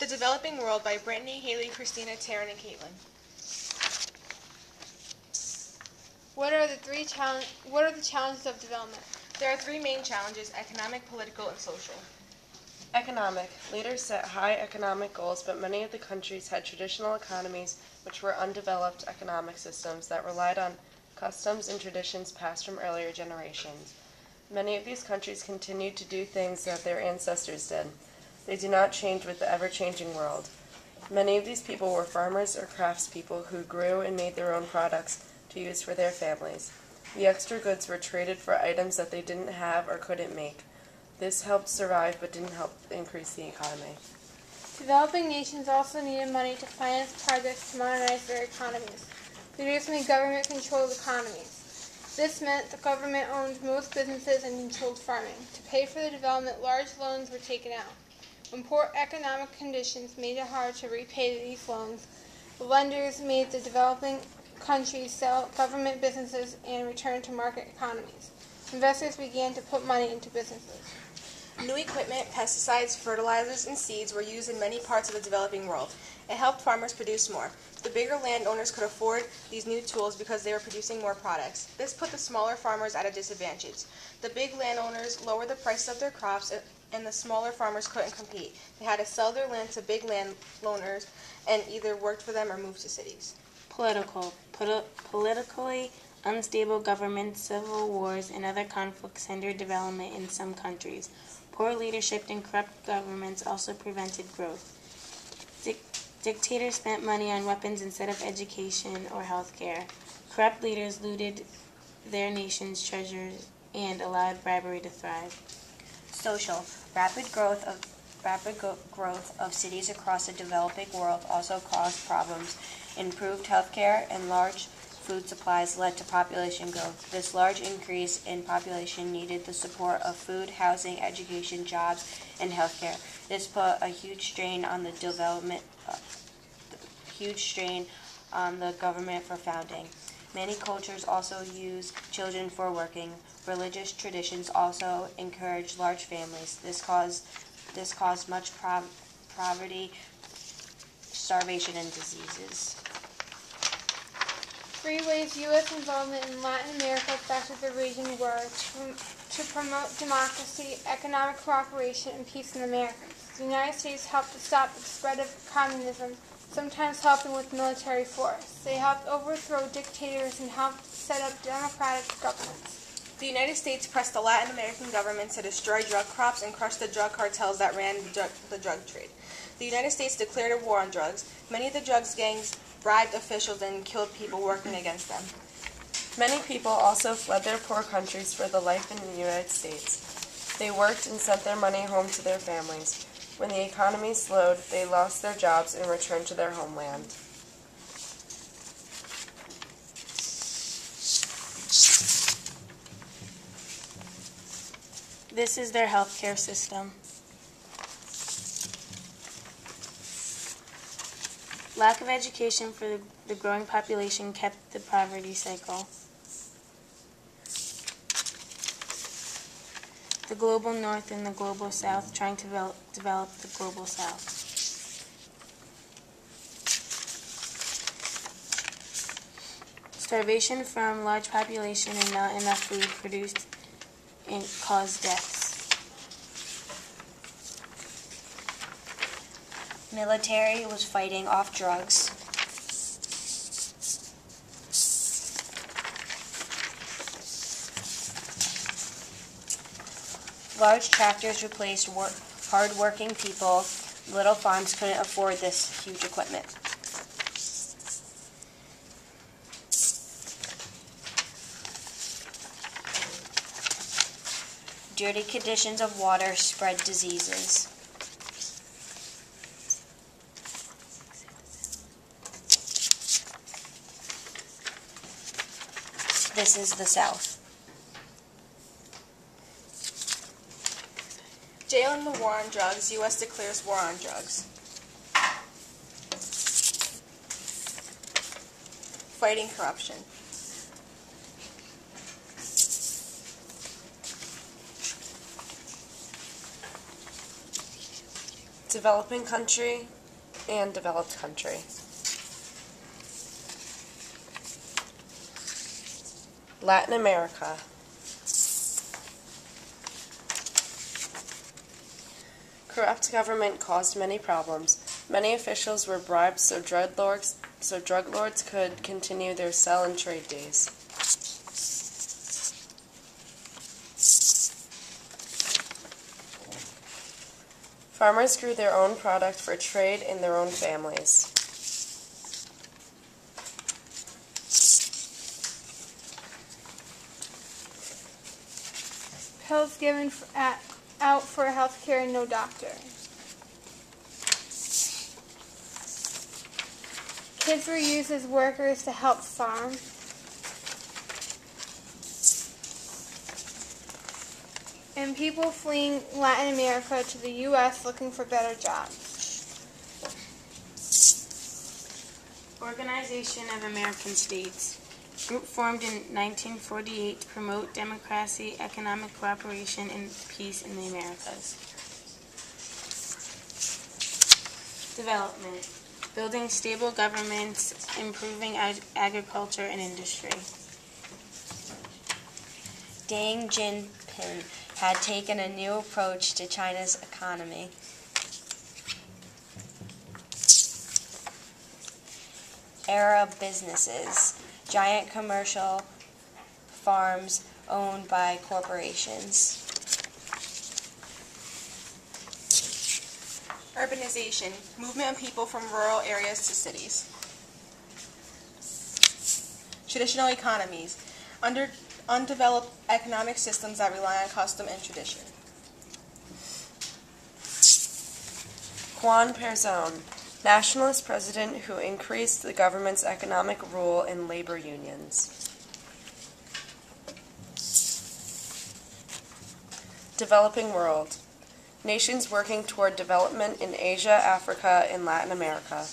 The Developing World by Brittany, Haley, Christina, Taryn, and Caitlin. What are the challenges of development? There are three main challenges: economic, political, and social. Economic. Leaders set high economic goals, but many of the countries had traditional economies which were undeveloped economic systems that relied on customs and traditions passed from earlier generations. Many of these countries continued to do things that their ancestors did. They do not change with the ever-changing world. Many of these people were farmers or craftspeople who grew and made their own products to use for their families. The extra goods were traded for items that they didn't have or couldn't make. This helped survive but didn't help increase the economy. Developing nations also needed money to finance projects to modernize their economies. Leaders made government-controlled economies. This meant the government owned most businesses and controlled farming. To pay for the development, large loans were taken out. When poor economic conditions made it hard to repay these loans, the lenders made the developing countries sell government businesses and return to market economies. Investors began to put money into businesses. New equipment, pesticides, fertilizers, and seeds were used in many parts of the developing world. It helped farmers produce more. The bigger landowners could afford these new tools because they were producing more products. This put the smaller farmers at a disadvantage. The big landowners lowered the prices of their crops, and the smaller farmers couldn't compete. They had to sell their land to big landowners and either worked for them or moved to cities. Politically unstable governments, civil wars, and other conflicts hindered development in some countries. Poor leadership and corrupt governments also prevented growth. Dictators spent money on weapons instead of education or health care. Corrupt leaders looted their nation's treasures and allowed bribery to thrive. Social. Rapid growth of cities across the developing world also caused problems. Improved health care and large food supplies led to population growth. This large increase in population needed the support of food, housing, education, jobs, and health care. This put a huge strain on the government for founding. Many cultures also use children for working. Religious traditions also encouraged large families. This caused much poverty, starvation, and diseases. Three ways U.S. involvement in Latin America affected the region were to promote democracy, economic cooperation, and peace in the Americas. The United States helped to stop the spread of communism, sometimes helping with military force. They helped overthrow dictators and helped set up democratic governments. The United States pressed the Latin American governments to destroy drug crops and crush the drug cartels that ran the drug trade. The United States declared a war on drugs. Many of the drugs gangs bribed officials and killed people working against them. Many people also fled their poor countries for the life in the United States. They worked and sent their money home to their families. When the economy slowed, they lost their jobs and returned to their homeland. This is their healthcare system. Lack of education for the growing population kept the poverty cycle. The global north and the global south trying to develop the global south. Starvation from large population and not enough food produced and caused deaths. Military was fighting off drugs. Large tractors replaced hard-working people. Little farms couldn't afford this huge equipment. Dirty conditions of water spread diseases. This is the South. Jailing the war on drugs, U.S. declares war on drugs. Fighting corruption. Developing country, and developed country. Latin America. Corrupt government caused many problems. Many officials were bribed so drug lords could continue their sell and trade days. Farmers grew their own product for trade in their own families. Pills given out for health care and no doctor. Kids were used as workers to help farm. And people fleeing Latin America to the U.S. looking for better jobs. Organization of American States. Group formed in 1948 to promote democracy, economic cooperation, and peace in the Americas. Development. Building stable governments, improving agriculture and industry. Deng Jinping had taken a new approach to China's economy. Era businesses, giant commercial farms owned by corporations. Urbanization, movement of people from rural areas to cities. Traditional economies, undeveloped economic systems that rely on custom and tradition. Juan Perzón, nationalist president who increased the government's economic rule in labor unions. Developing world, nations working toward development in Asia, Africa, and Latin America.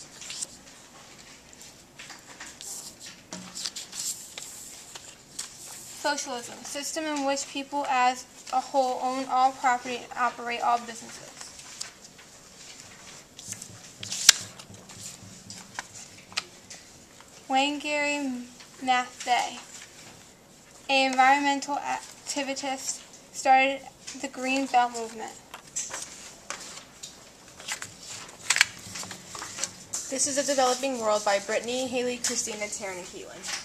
Socialism, a system in which people as a whole own all property and operate all businesses. Wangari Maathai, an environmental activist, started the Green Belt movement. This is a Developing World by Brittany, Haley, Christina, Taryn, and Keelan.